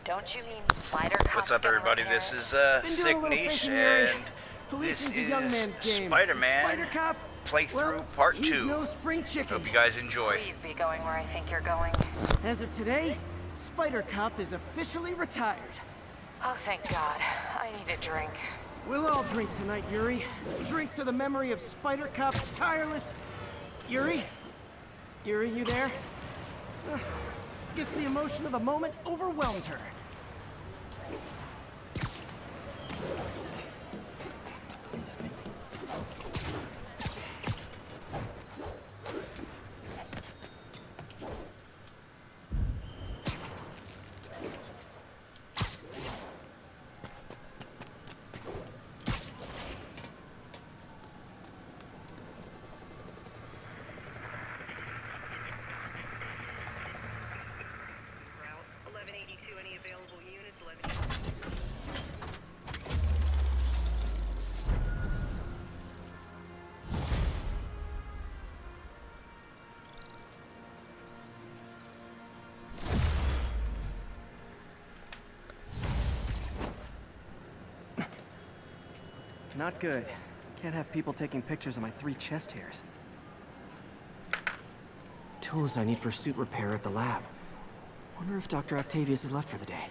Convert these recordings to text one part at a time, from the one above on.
Don't you mean Spider Cop's What's up, gonna everybody? repair This it? is Sick Niche, and this Policing's a young man's is game. Spider-Man Spider Cop? playthrough Well, part he's 2. no spring chicken. Hope you guys enjoy. Please be going where I think you're going. As of today, Spider Cop is officially retired. Oh, thank God. I need a drink. We'll all drink tonight, Yuri. Drink to the memory of Spider Cop's tireless... Yuri? Yuri, you there? Guess the emotion of the moment overwhelmed her. Not good. Can't have people taking pictures of my 3 chest hairs. Tools I need for suit repair at the lab. Wonder if Dr. Octavius is left for the day.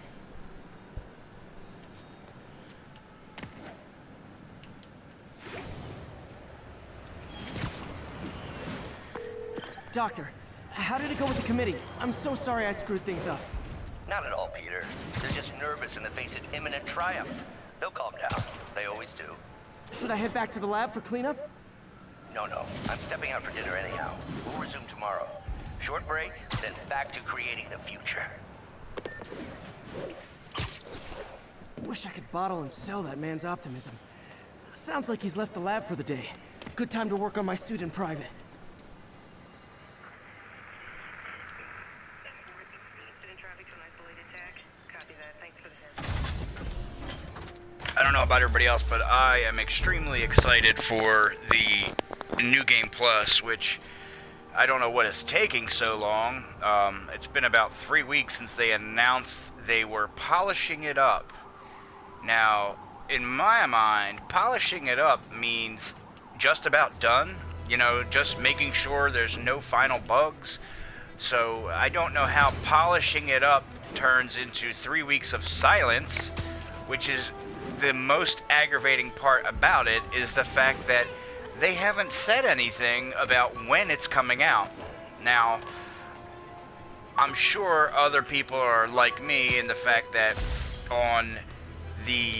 Doctor, how did it go with the committee? I'm so sorry I screwed things up. Not at all, Peter. They're just nervous in the face of imminent triumph. They'll calm down. They always do. Should I head back to the lab for cleanup? No. I'm stepping out for dinner anyhow. We'll resume tomorrow. Short break, then back to creating the future. Wish I could bottle and sell that man's optimism. Sounds like he's left the lab for the day. Good time to work on my suit in private. I don't know about everybody else, but I am extremely excited for the New Game Plus, which I don't know what is taking so long. It's been about 3 weeks since they announced they were polishing it up. Now, in my mind, polishing it up means just about done. You know, just making sure there's no final bugs. So I don't know how polishing it up turns into 3 weeks of silence, which is the most aggravating part about it, is the fact that they haven't said anything about when it's coming out. Now, I'm sure other people are like me in the fact that on the,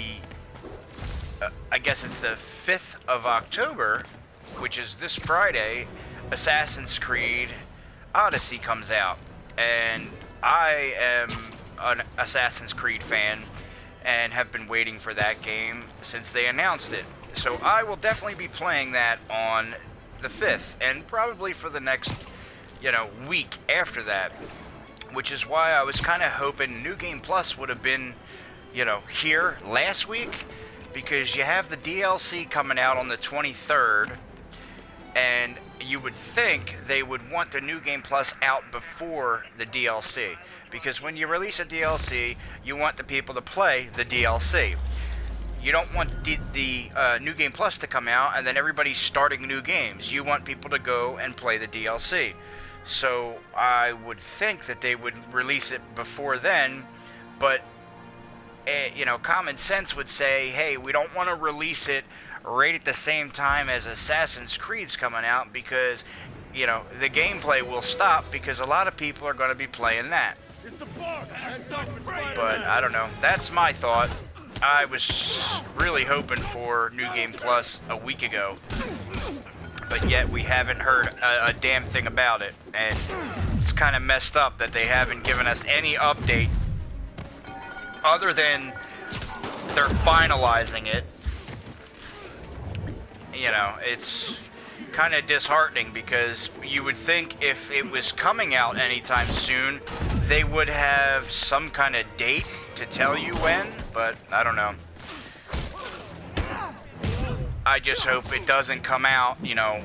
I guess it's the 5th of October, which is this Friday, Assassin's Creed Odyssey comes out. And I am an Assassin's Creed fan and have been waiting for that game since they announced it. So I will definitely be playing that on the 5th, and probably for the next, week after that. Which is why I was kind of hoping New Game Plus would have been, here last week, because you have the DLC coming out on the 23rd, and you would think they would want the New Game Plus out before the DLC. Because when you release a DLC, you want the people to play the DLC. You don't want the New Game Plus to come out and then everybody's starting new games. You want people to go and play the DLC. So I would think that they would release it before then, but common sense would say, hey, we don't want to release it right at the same time as Assassin's Creed's coming out, because the gameplay will stop, because a lot of people are going to be playing that. But I don't know, that's my thought. I was really hoping for New Game Plus a week ago, but yet we haven't heard a damn thing about it, and it's kind of messed up that they haven't given us any update other than they're finalizing it. It's kind of disheartening, because you would think if it was coming out anytime soon, they would have some kind of date to tell you when, but I don't know. I just hope it doesn't come out, the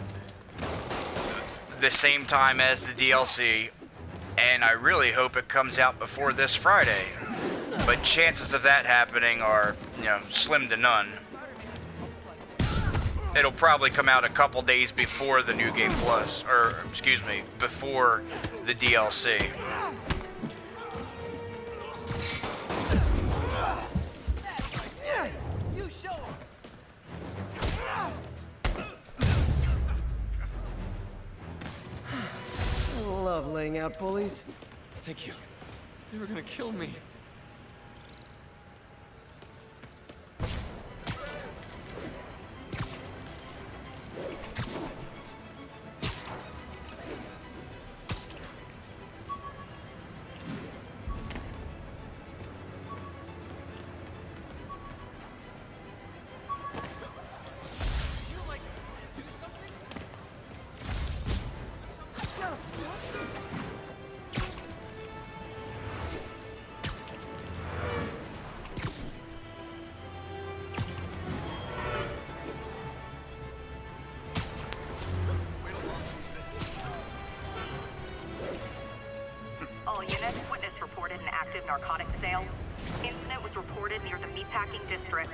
same time as the DLC, and I really hope it comes out before this Friday. but chances of that happening are, slim to none. It'll probably come out a couple days before the New Game Plus, or excuse me, before the DLC. I love laying out bullies. Thank you. They were gonna kill me. All units, witness reported an active narcotics sale. Incident was reported near the meatpacking district.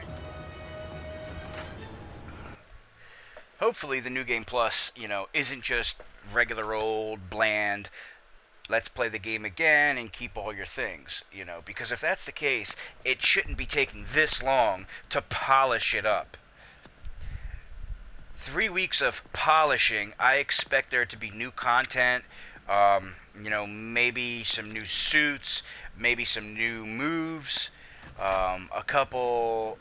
Hopefully the New Game Plus, isn't just regular old, bland, let's play the game again and keep all your things, because if that's the case, it shouldn't be taking this long to polish it up. 3 weeks of polishing, I expect there to be new content, maybe some new suits, maybe some new moves, a couple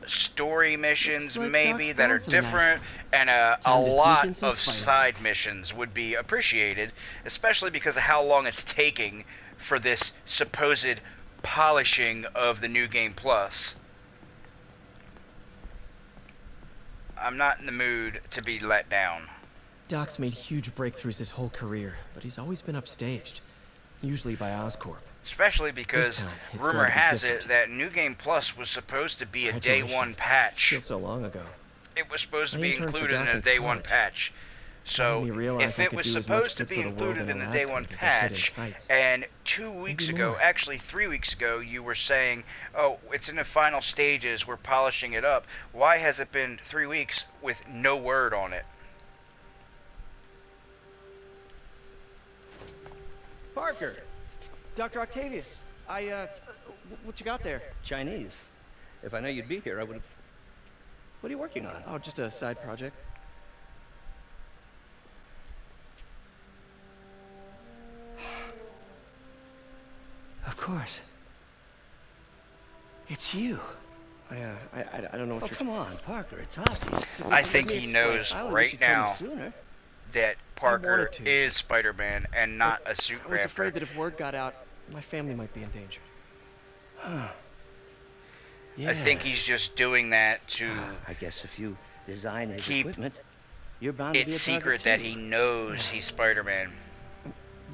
story missions like maybe Doc's that are gone for the night. different, and a Time to sneak lot in some of Spider-Man. side missions would be appreciated, especially because of how long it's taking for this supposed polishing of the New Game Plus. I'm not in the mood to be let down. Doc's made huge breakthroughs his whole career, but he's always been upstaged, usually by Oscorp. Especially because This time, it's rumor going to be has it different. that New Game Plus was supposed to be a day one Congratulations. patch. Feels so long ago. It was supposed to I be interned for included in Doc a in day one college. patch. So made me realize if I it could was do as much supposed to good be for the world included in in a the lab day one coat as I could in patch, tights. and 2 weeks Maybe ago, more. actually 3 weeks ago, you were saying, oh, it's in the final stages, we're polishing it up. Why has it been 3 weeks with no word on it? Parker! Dr. Octavius, what you got there? Chinese. If I know you'd be here, I would have... What are you working on? Oh, just a side project. Of course. It's you. I don't know what Oh, you're... come on, Parker. It's obvious. I think he knows I wish right you'd told me now sooner. that Parker wanted to. is Spider-Man and not a suit I was crafter. afraid that if word got out, my family might be in danger. I think he's just doing that to I guess if you design his keep equipment, you're bound to be it a secret target that too. he knows he's Spider-Man.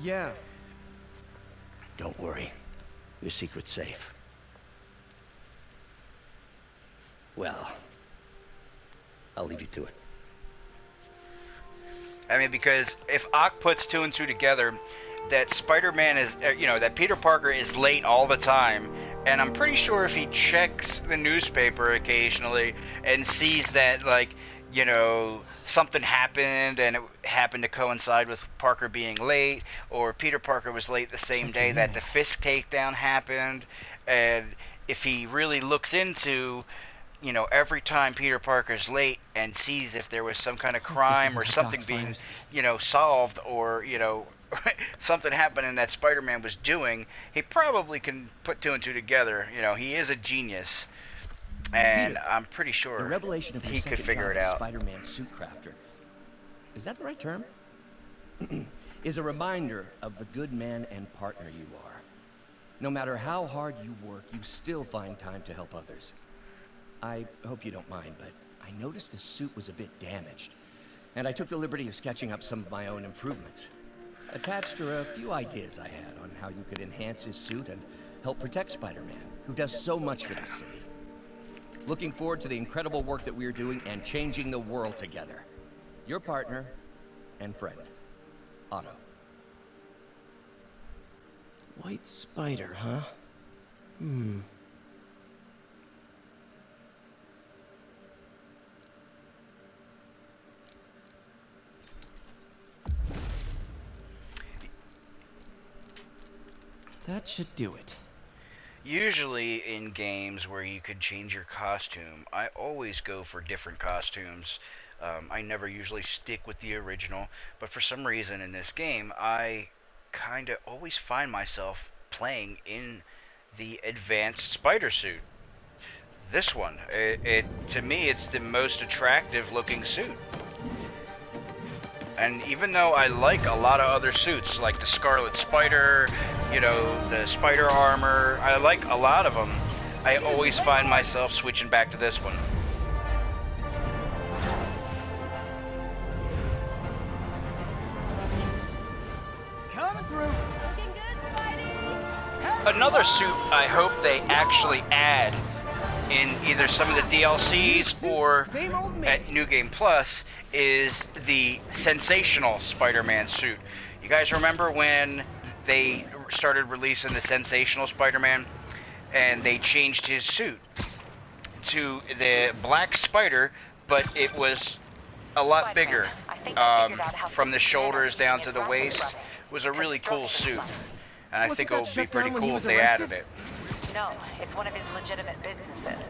Yeah. Don't worry. Your secret's safe. Well, I'll leave you to it. I mean, because if Ock puts 2 and 2 together, that Spider-Man is, that Peter Parker is late all the time, and I'm pretty sure if he checks the newspaper occasionally and sees that, something happened and it happened to coincide with Parker being late, or Peter Parker was late the same day that the Fisk takedown happened, and if he really looks into every time Peter Parker's late and sees if there was some kind of crime or something being, solved, or, something happening that Spider-Man was doing, he probably can put 2 and 2 together. He is a genius, and Peter, I'm pretty sure The revelation of your he could second figure job it as out. Spider-Man suit crafter. Is that the right term? Is a reminder of the good man and partner you are. No matter how hard you work, you still find time to help others. I hope you don't mind, but I noticed the suit was a bit damaged, and I took the liberty of sketching up some of my own improvements. Attached are a few ideas I had on how you could enhance his suit and help protect Spider-Man, who does so much for this city. Looking forward to the incredible work that we're doing and changing the world together. Your partner and friend, Otto. White spider, huh? That should do it. Usually in games where you could change your costume, I always go for different costumes. I never usually stick with the original, but for some reason in this game, I kind of always find myself playing in the advanced spider suit. This one, to me, it's the most attractive looking suit. And even though I like a lot of other suits, like the Scarlet Spider, you know, the Spider Armor, I like a lot of them, I always find myself switching back to this one. Coming through. Another suit I hope they actually add in either some of the DLCs or Same old me. at New Game Plus is the Sensational Spider-Man suit. You guys remember when they started releasing the Sensational Spider-Man and they changed his suit to the Black Spider, but it was a lot bigger from the shoulders down to the waist. It was a really cool suit, and I think it would be pretty cool if they added it. No, it's one of his legitimate businesses.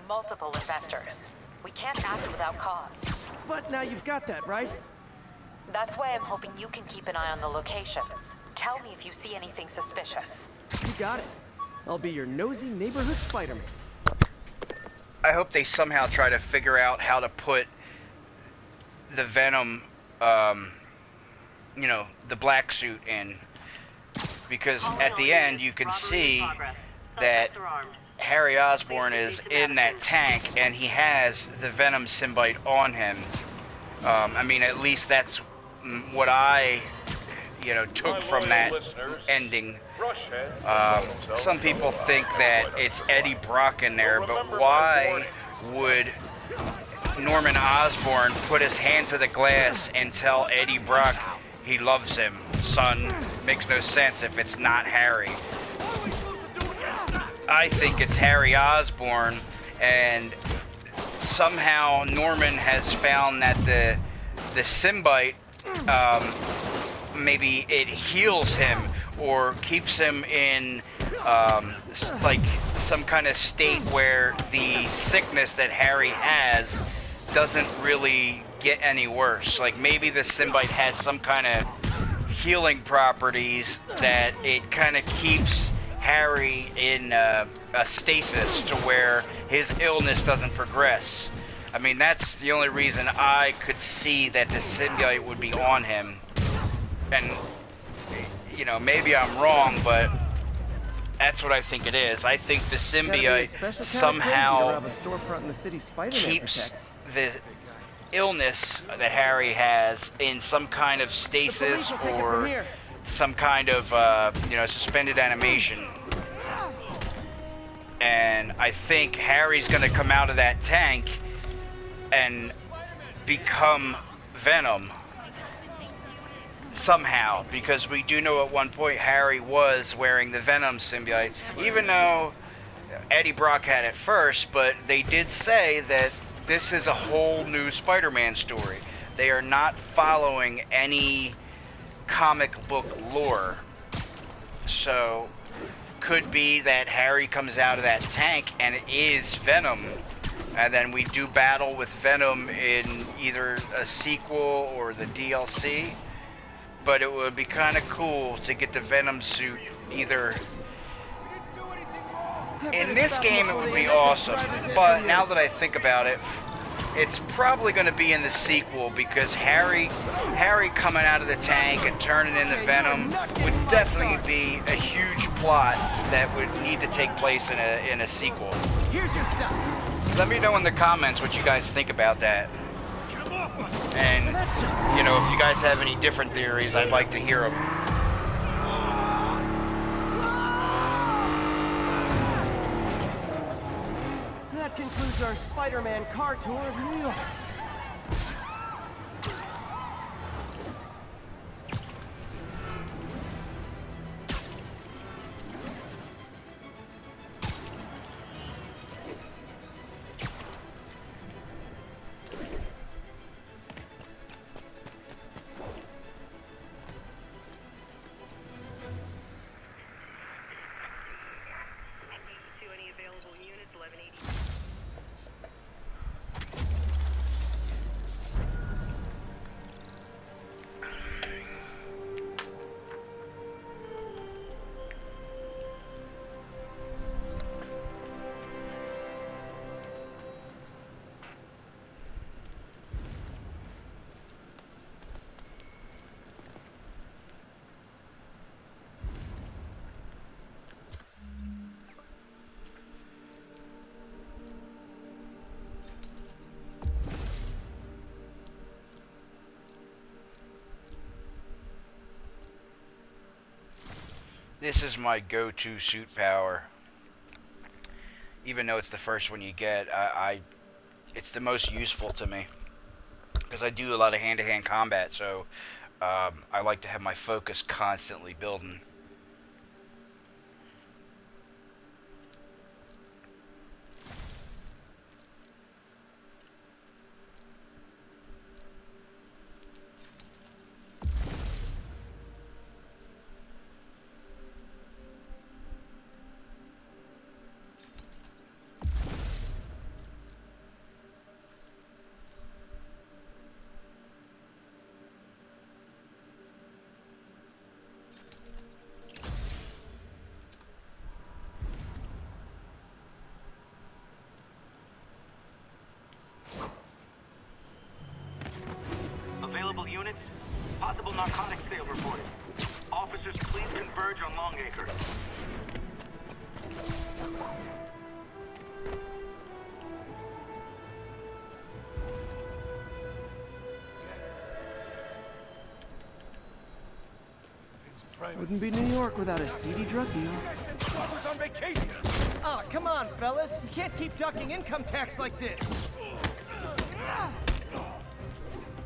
Multiple investors. We can't act without cause. But now you've got that, right? That's why I'm hoping you can keep an eye on the locations. Tell me if you see anything suspicious. You got it. I'll be your nosy neighborhood Spider-Man. I hope they somehow try to figure out how to put the Venom, you know, the black suit in. Because at the end, you can see that Harry Osborn is in that tank, and he has the Venom symbiote on him. I mean, at least that's what I, you know, took from that ending. Some people think that it's Eddie Brock in there, but why would Norman Osborn put his hand to the glass and tell Eddie Brock he loves him? Son, makes no sense if it's not Harry. I think it's Harry Osborn, and somehow Norman has found that the symbiote, maybe it heals him or keeps him in like some kind of state where the sickness that Harry has doesn't really get any worse. Like maybe the symbiote has some kind of healing properties that it kind of keeps Harry in a stasis to where his illness doesn't progress. I mean, that's the only reason I could see that the symbiote would be on him. And, you know, maybe I'm wrong, but that's what I think it is. I think the symbiote somehow keeps the illness that Harry has in some kind of stasis or some kind of, you know, suspended animation. And I think Harry's gonna come out of that tank and become Venom somehow, because we do know at one point Harry was wearing the Venom symbiote, even though Eddie Brock had it first, but they did say that this is a whole new Spider-Man story. They are not following any comic book lore. So could be that Harry comes out of that tank and it is Venom, and then we do battle with Venom in either a sequel or the DLC. But it would be kind of cool to get the Venom suit either in this game. It would be awesome, but now that I think about it, it's probably going to be in the sequel, because Harry coming out of the tank and turning into Venom would definitely be a huge plot that would need to take place in a sequel. Here's your stuff. Let me know in the comments what you guys think about that. And, you know, if you guys have any different theories, I'd like to hear them. That concludes our Spider-Man car tour of New York. this is my go-to suit power. Even though it's the first one you get, it's the most useful to me. Because I do a lot of hand-to-hand combat, so I like to have my focus constantly building. Available units, possible narcotics sale reported. Officers, please converge on Longacre. Wouldn't be New York without a seedy drug deal. On vacation. Ah, come on, fellas. You can't keep ducking income tax like this.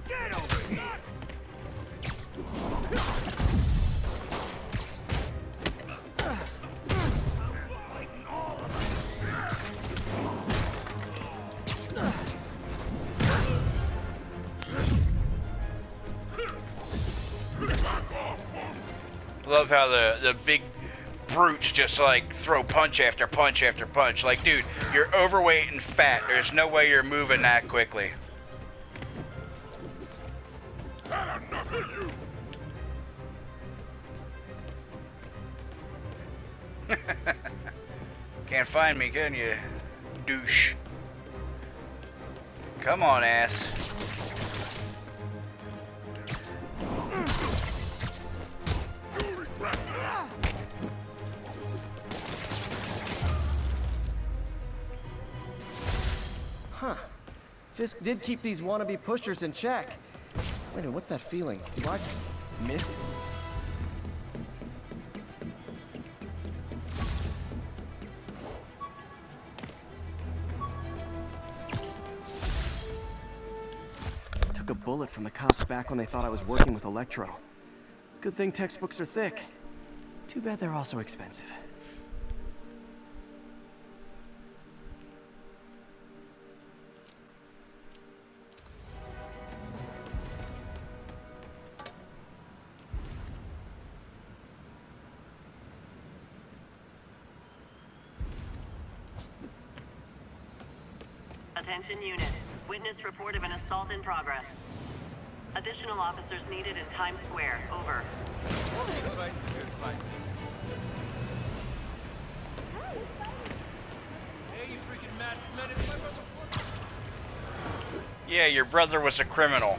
Get over here. Love how the big brutes just like throw punch after punch after punch. Like, dude, you're overweight and fat. There's no way you're moving that quickly. Can't find me, can you, douche? Come on, ass. Huh. Fisk did keep these wannabe pushers in check. Wait a minute, what's that feeling? Do I miss it? Took a bullet from the cops back when they thought I was working with Electro. Good thing textbooks are thick. Too bad they're also expensive. Attention unit. Witness report of an assault in progress. Additional officers needed in Times Square. Over. Yeah, your brother was a criminal.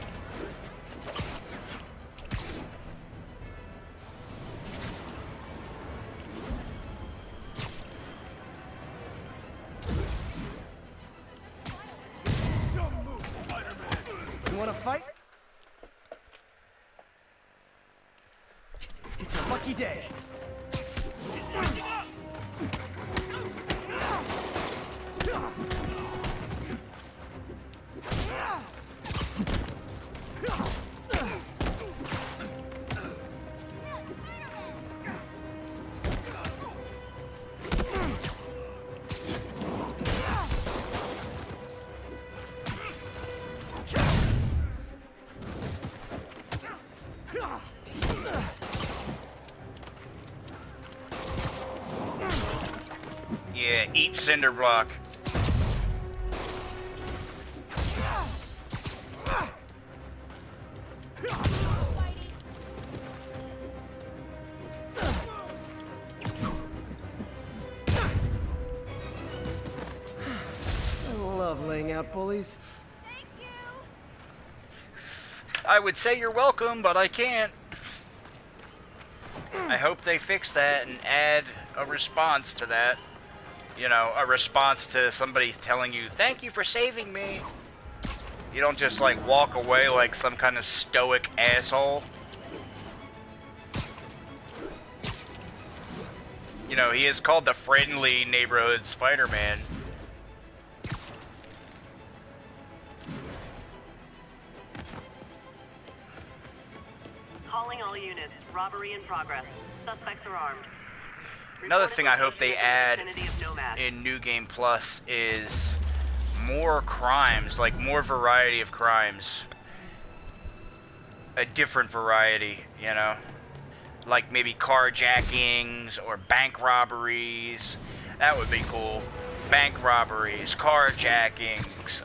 You wanna fight? It's your lucky day. Yeah, eat cinder block. I love laying out bullies. I would say you're welcome, but I can't. I hope they fix that and add a response to that. You know, a response to somebody telling you, thank you for saving me. You don't just like walk away like some kind of stoic asshole. You know, he is called the friendly neighborhood Spider-Man. Calling all units. Robbery in progress. Suspects are armed. Another thing I hope they add Vicinity of Nomad. in New Game Plus is more crimes, like more variety of crimes. A different variety, you know? Like maybe carjackings or bank robberies. That would be cool. Bank robberies, carjackings,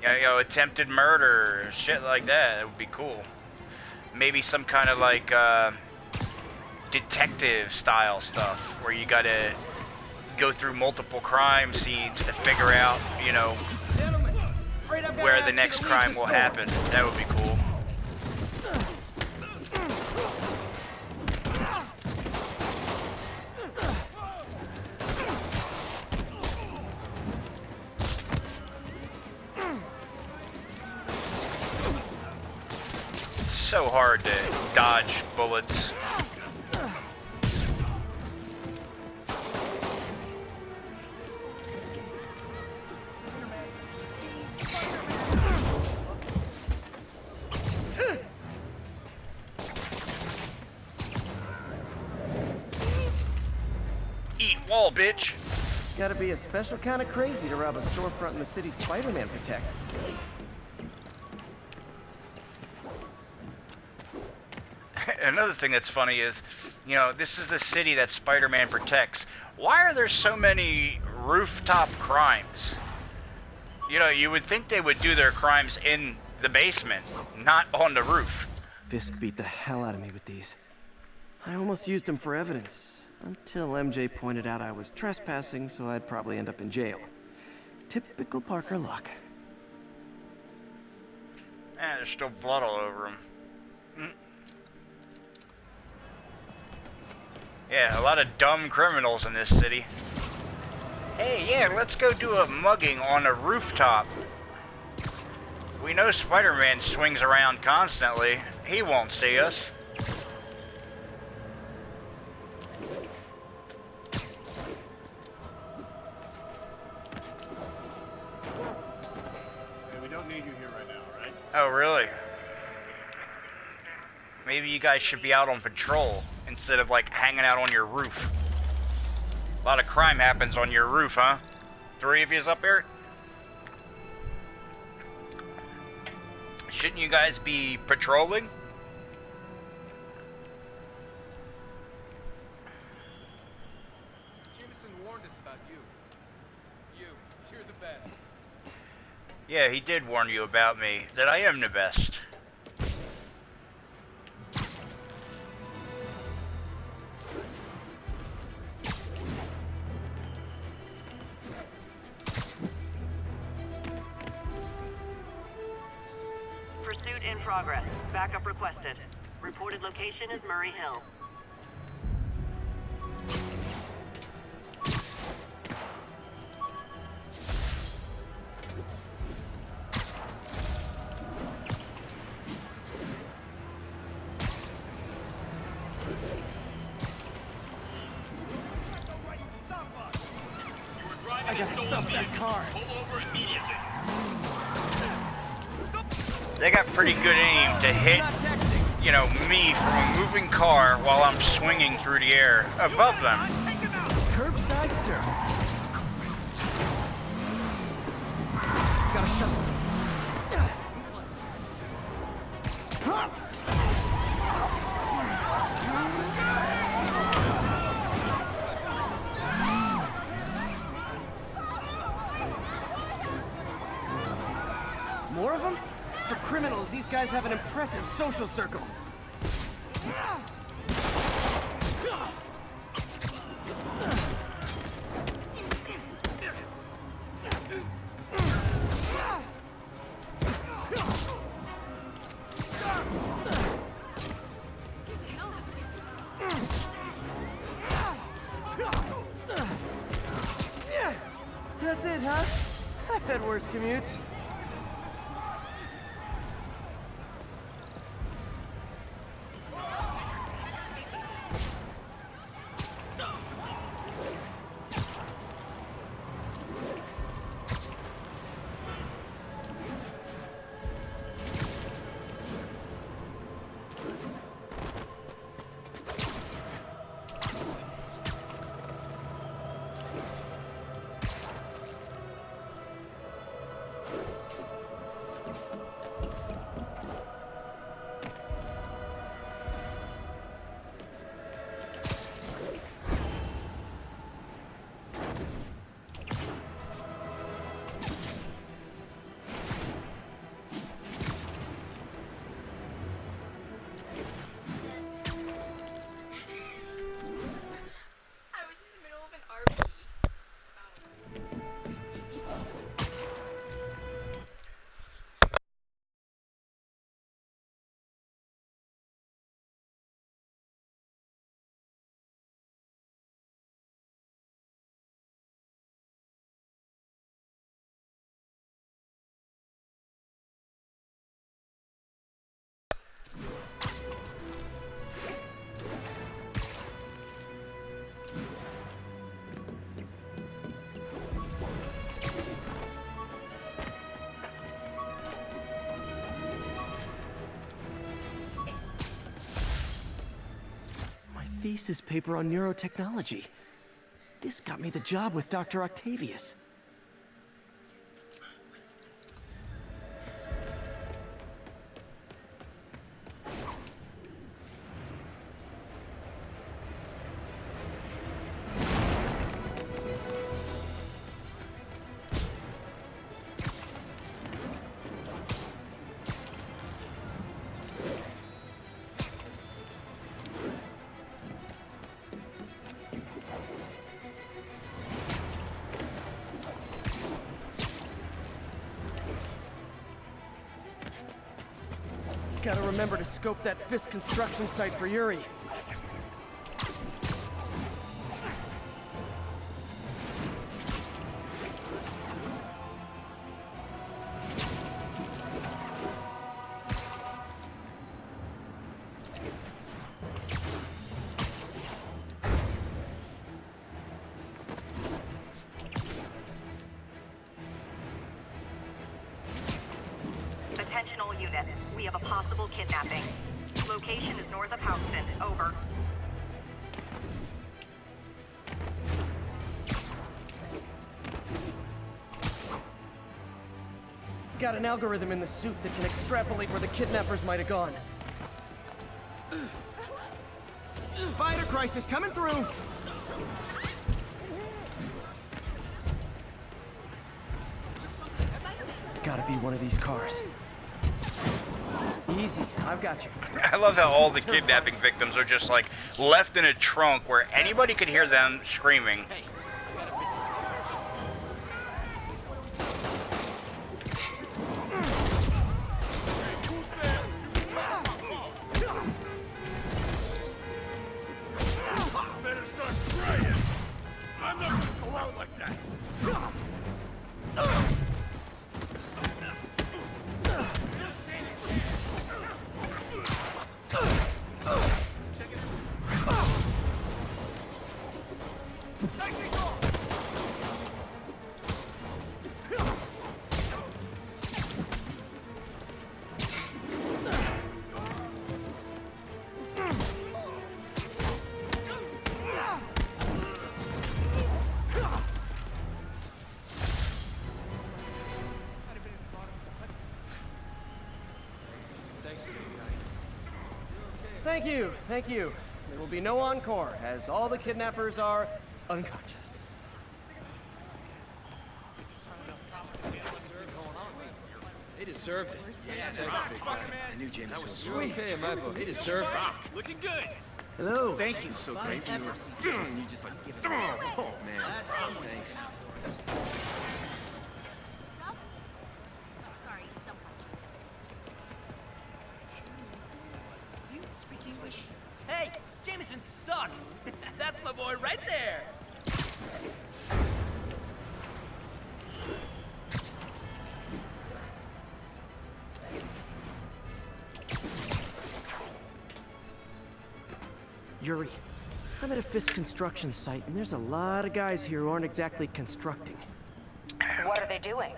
you know, attempted murder, shit like that. That would be cool. Maybe some kind of like detective style stuff where you gotta go through multiple crime scenes to figure out, you know, Gentlemen, afraid I've gotta where ask the you next to leave crime the will store. happen. That would be cool. So hard to dodge bullets. Eat wall, bitch. Gotta be a special kind of crazy to rob a storefront in the city Spider-Man protects. Another thing that's funny is, you know, this is the city that Spider-Man protects. Why are there so many rooftop crimes? You know, you would think they would do their crimes in the basement, not on the roof. Fisk beat the hell out of me with these. I almost used them for evidence, until MJ pointed out I was trespassing, so I'd probably end up in jail. Typical Parker luck. There's still blood all over him. Yeah, a lot of dumb criminals in this city. Hey, yeah, let's go do a mugging on a rooftop. We know Spider-Man swings around constantly. He won't see us. Hey, we don't need you here right now, all right? Oh, really? Maybe you guys should be out on patrol instead of, like, hanging out on your roof. A lot of crime happens on your roof, huh? 3 of yous up here? Shouldn't you guys be patrolling? Jameson warned us about you. You're the best. Yeah, he did warn you about me, that I am the best. Pursuit in progress. Backup requested. Reported location is Murray Hill. I gotta stop that car. They got pretty good aim to hit, you know, me from a moving car while I'm swinging through the air above them. Curbside service. Gotta shut. More of them? For criminals, these guys have an impressive social circle. That's it, huh? I've had worse commutes. thesis paper on neurotechnology. This got me the job with Dr. Octavius. Gotta remember to scope that Fisk Construction site for Yuri. Attention all units. We have a possible kidnapping. Location is north of Houston. Over. Got an algorithm in the suit that can extrapolate where the kidnappers might have gone. Spider crisis coming through! Gotta be one of these cars. Easy, I've got you. I love how all the kidnapping victims are just like left in a trunk where anybody could hear them screaming. Better start spraying. I'm not gonna go out like that. Thank you. There will be no encore, as all the kidnappers are unconscious. They deserved it. I knew James was sweet. Okay, my book. They deserved it. Looking good. Hello. Thank you. So great. You just like give it. Oh man. Thanks. Hey, Jameson sucks. That's my boy right there. Yuri, I'm at a Fisk Construction site, and there's a lot of guys here who aren't exactly constructing. What are they doing?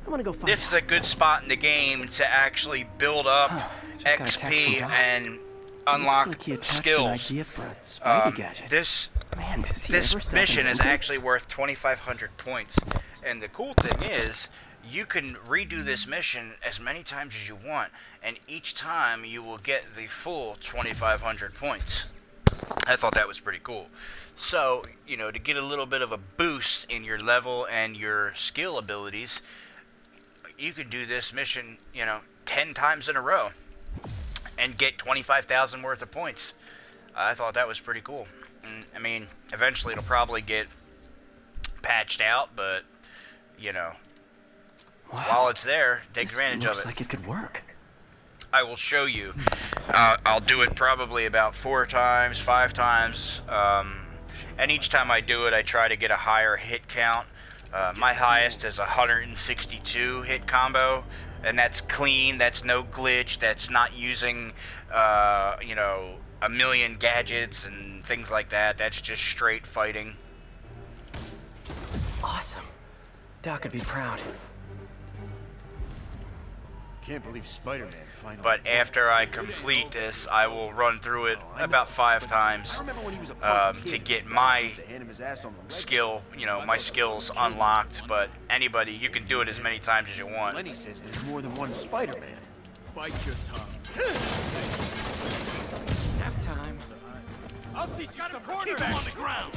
I'm gonna go find This is a good spot in the game to actually build up Just got a text from XP Doc. and unlock Looks like he attached an skills. idea for a Spidey gadget. This Man, does he this ever stop mission is inventing? actually worth 2,500 points, and the cool thing is you can redo this mission as many times as you want, and each time you will get the full 2,500 points. I thought that was pretty cool. So, you know, to get a little bit of a boost in your level and your skill abilities, you could do this mission, you know, 10 times in a row and get 25,000 worth of points. I thought that was pretty cool. And, I mean, eventually it'll probably get patched out, but, you know, while it's there, take advantage of it. Looks like it could work. I will show you. I'll do it probably about 4 times, 5 times, and each time I do it, I try to get a higher hit count. My highest is 162 hit combo, and that's clean. That's no glitch. That's not using, you know, a million gadgets and things like that. That's just straight fighting. Awesome. Doc would be proud. Can't believe Spider-Man finally... But after I complete this, I will run through it about 5 times to get my skill, my skills unlocked. But anybody, you can do it as many times as you want. Lenny says there's more than one Spider-Man. Bite your tongue. Nap time. I'll teach you some quarterback on the ground.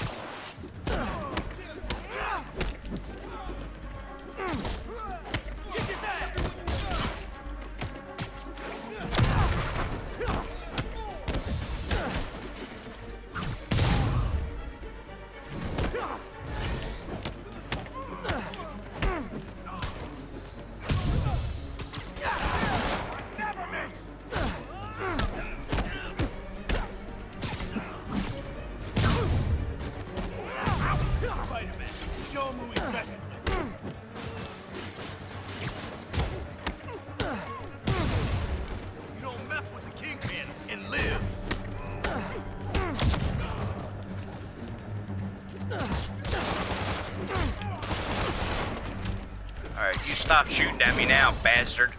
Alright, you stop shooting at me now, bastard.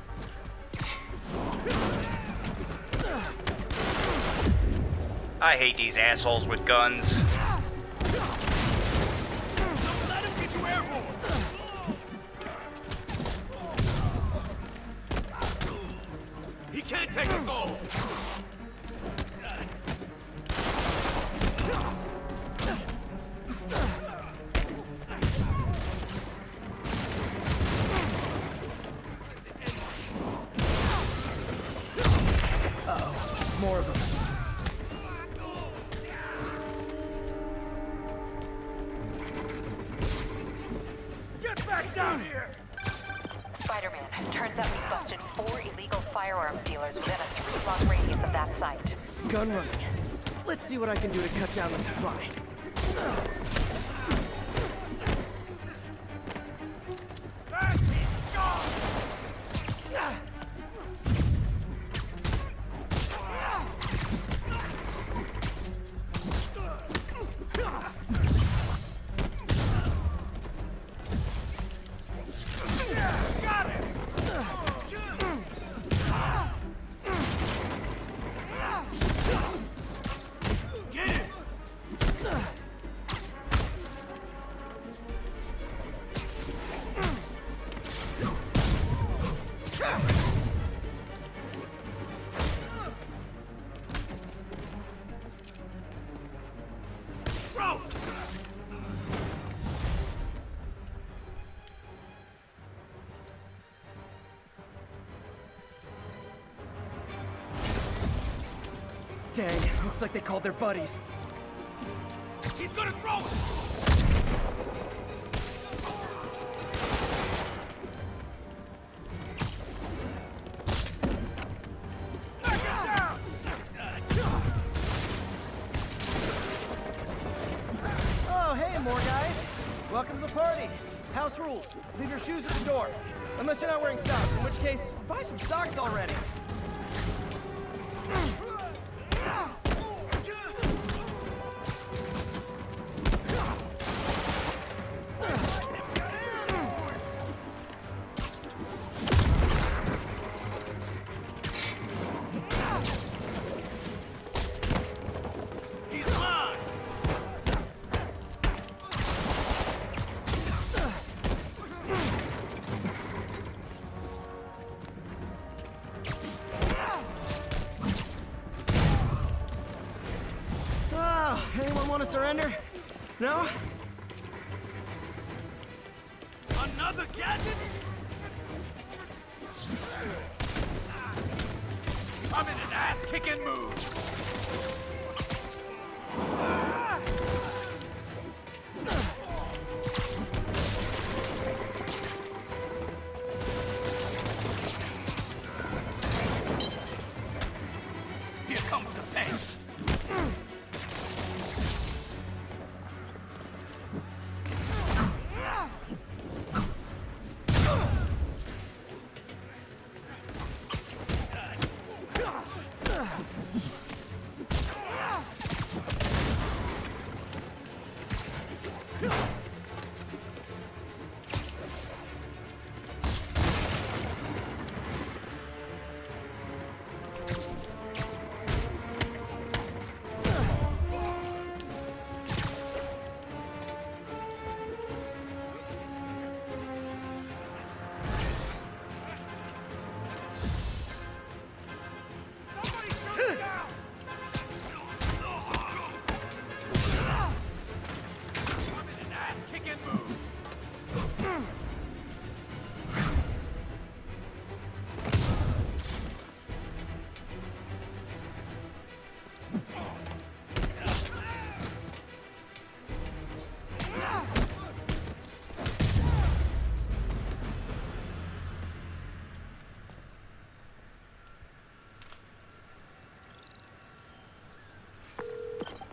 I hate these assholes with guns. Don't let him get you airborne. He can't take us all. More of them. Get back down here. Spider-Man, turns out we busted 4 illegal firearms dealers within a 3-block radius of that site. Gun running. Let's see what I can do to cut down the supply. Dang, looks like they called their buddies. He's gonna throw it. Oh, hey, more guys. Welcome to the party. House rules. Leave your shoes at the door. Unless you're not wearing socks, in which case, buy some socks already. Anyone want to surrender? No? Another gadget? I'm in an ass-kicking mood. Here comes the pain.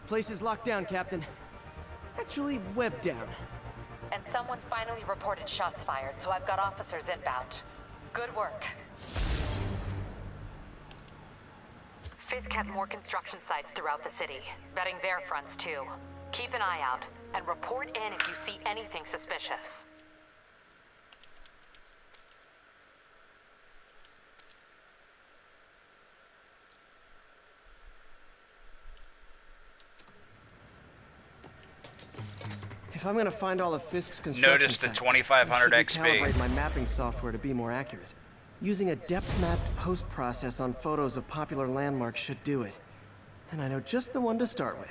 Place is locked down, Captain. Actually, webbed down. And someone finally reported shots fired, so I've got officers inbound. Good work. Fisk has more construction sites throughout the city, vetting their fronts too. Keep an eye out, and report in if you see anything suspicious. If I'm gonna find all of Fisk's construction Notice the sites, 2500 I should XP. recalibrate my mapping software to be more accurate. Using a depth-mapped post-process on photos of popular landmarks should do it. And I know just the one to start with.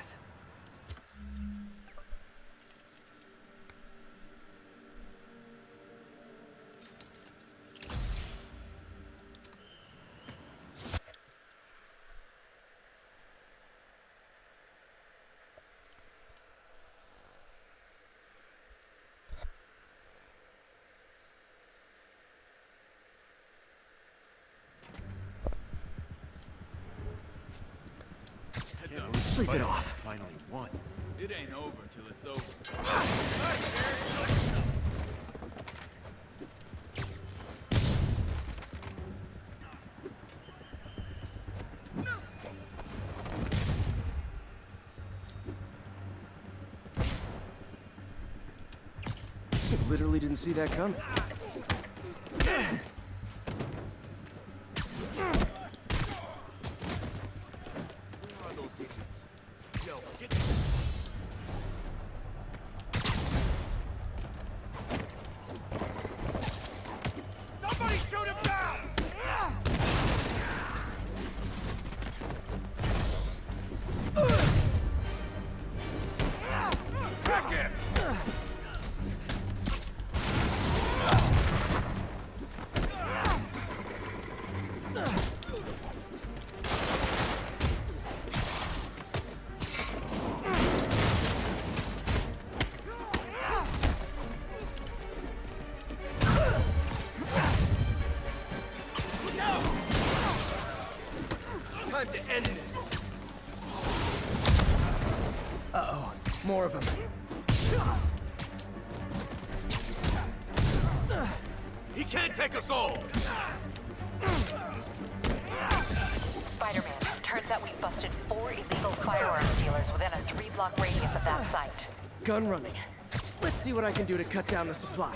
Sleep it off. Finally won. It ain't over till it's over. Literally didn't see that coming. Somebody shoot him down! Back in! Time to end it. Uh-oh. More of them. He can't take us all! Spider-Man, turns out we busted 4 illegal firearms dealers within a 3-block radius of that site. Gun running. Let's see what I can do to cut down the supply.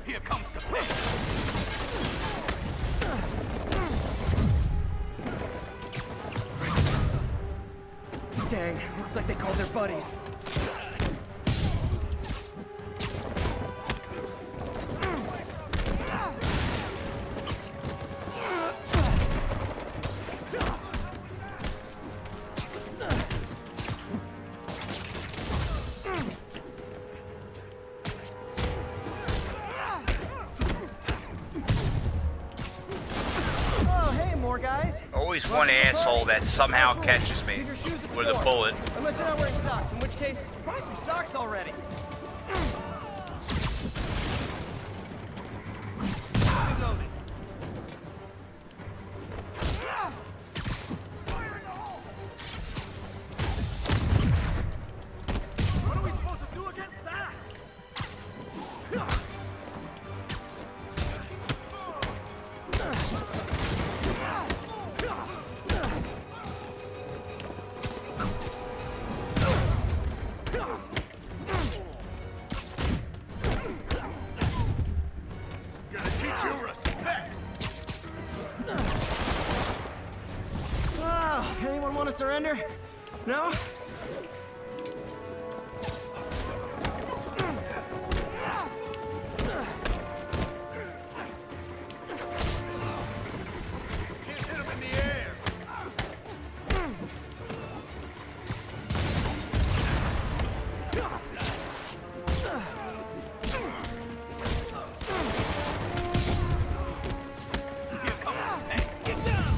Here comes the pit! Dang, looks like they called their buddies. Oh, hey, more guys. Always one asshole that somehow catches me with a bullet. Unless you're not wearing socks, in which case, buy some socks already. What are we supposed to do against that? Gonna teach you respect! Oh, anyone want to surrender? No? Hit him in the air! Here comes the pain. Get down!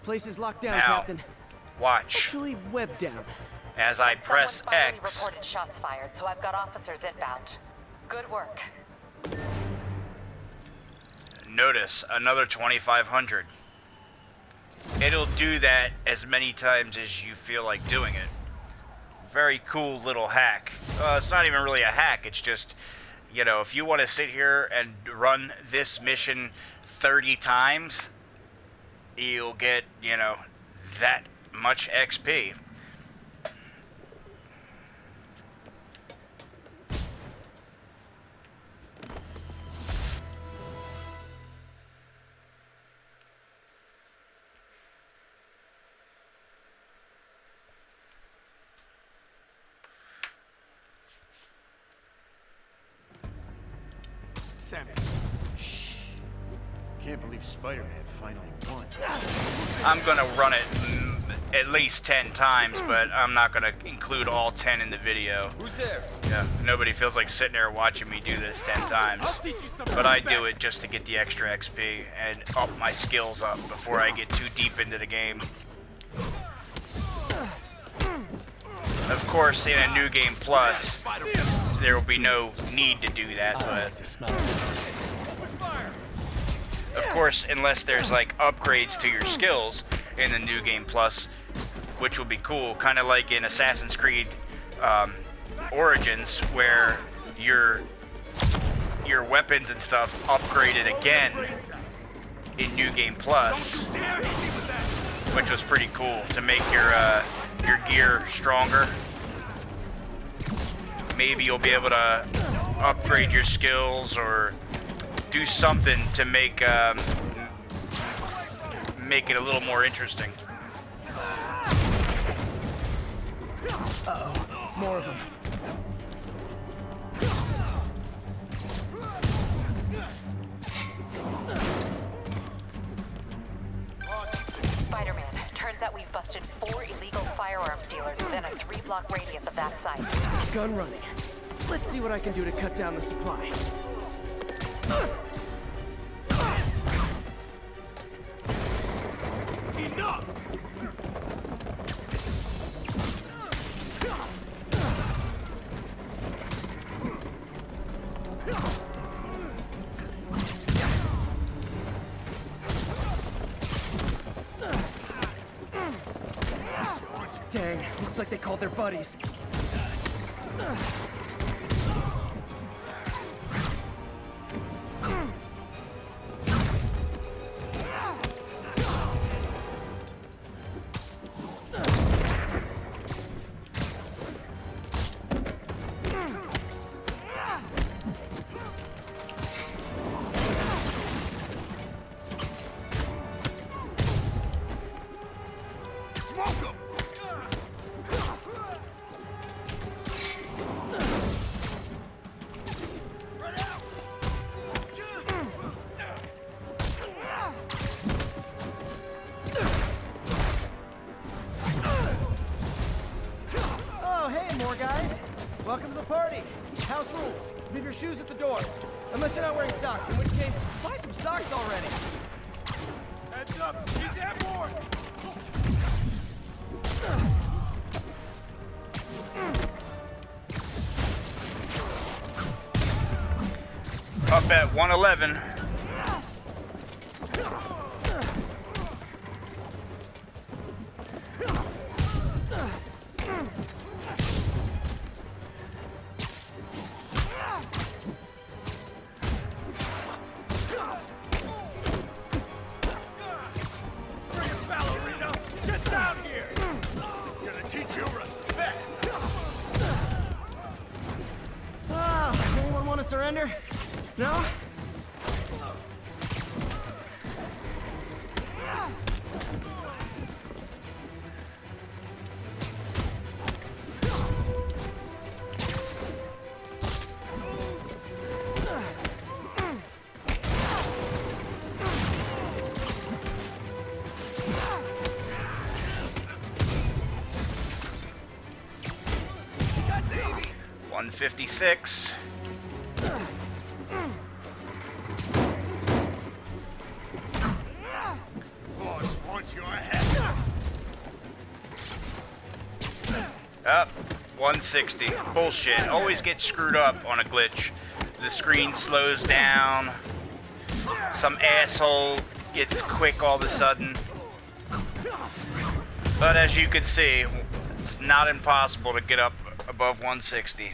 Place is locked down, Now, Captain. watch. Actually, webbed down. As I press Someone finally X, reported shots fired, so I've got officers inbound. Good work. notice another 2,500. It'll do that as many times as you feel like doing it. Very cool little hack. It's not even really a hack, it's just, you know, if you want to sit here and run this mission 30 times, you'll get, you know, that much XP. Sammy. Shh. Can't believe Spider-Man finally won. I'm gonna run it at least 10 times, but I'm not gonna include all 10 in the video. Who's there? Yeah, nobody feels like sitting there watching me do this 10 times. But I do it just to get the extra XP and up my skills up before I get too deep into the game. Of course, in a new game plus, there will be no need to do that, but of course, unless there's like upgrades to your skills in the new game plus, which will be cool, kind of like in Assassin's Creed Origins, where your weapons and stuff upgraded again in new game plus, which was pretty cool to make your gear stronger. Maybe you'll be able to upgrade your skills or do something to make make it a little more interesting. Uh-oh, more of them. Spider-Man, turns out we've busted 4 illegal firearms dealers within a 3-block radius of that site. Gun running. Let's see what I can do to cut down the supply. Enough! Dang, looks like they called their buddies. Welcome to the party. House rules. Leave your shoes at the door. Unless you're not wearing socks, in which case, buy some socks already. Heads up! Keep that board! Up at 111. Anyone want to surrender? No? $156. Boss wants your head. Up, 160. Bullshit. Always gets screwed up on a glitch. The screen slows down. Some asshole gets quick all of a sudden. But as you can see, it's not impossible to get up above 160.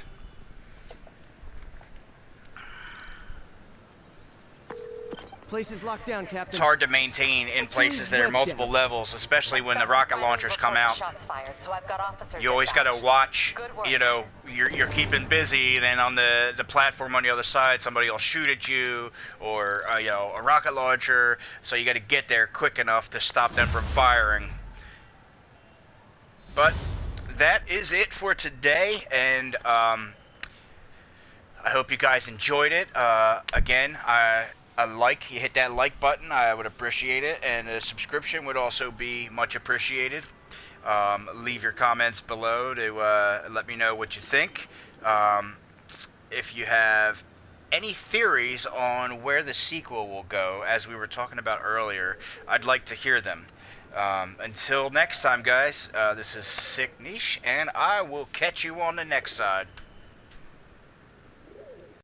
Place is locked down, Captain. It's hard to maintain in places that are multiple levels, especially when the rocket launchers come out. Shots fired, so I've got officers You always got to inbound. watch, Good work. you know, you're keeping busy, then on the platform on the other side, somebody will shoot at you, or, you know, a rocket launcher, so you got to get there quick enough to stop them from firing. But that is it for today, and I hope you guys enjoyed it. Again, you hit that like button, I would appreciate it, and a subscription would also be much appreciated. Leave your comments below to let me know what you think. If you have any theories on where the sequel will go, as we were talking about earlier, I'd like to hear them. Until next time, guys, this is Sick Niche, and I will catch you on the next side.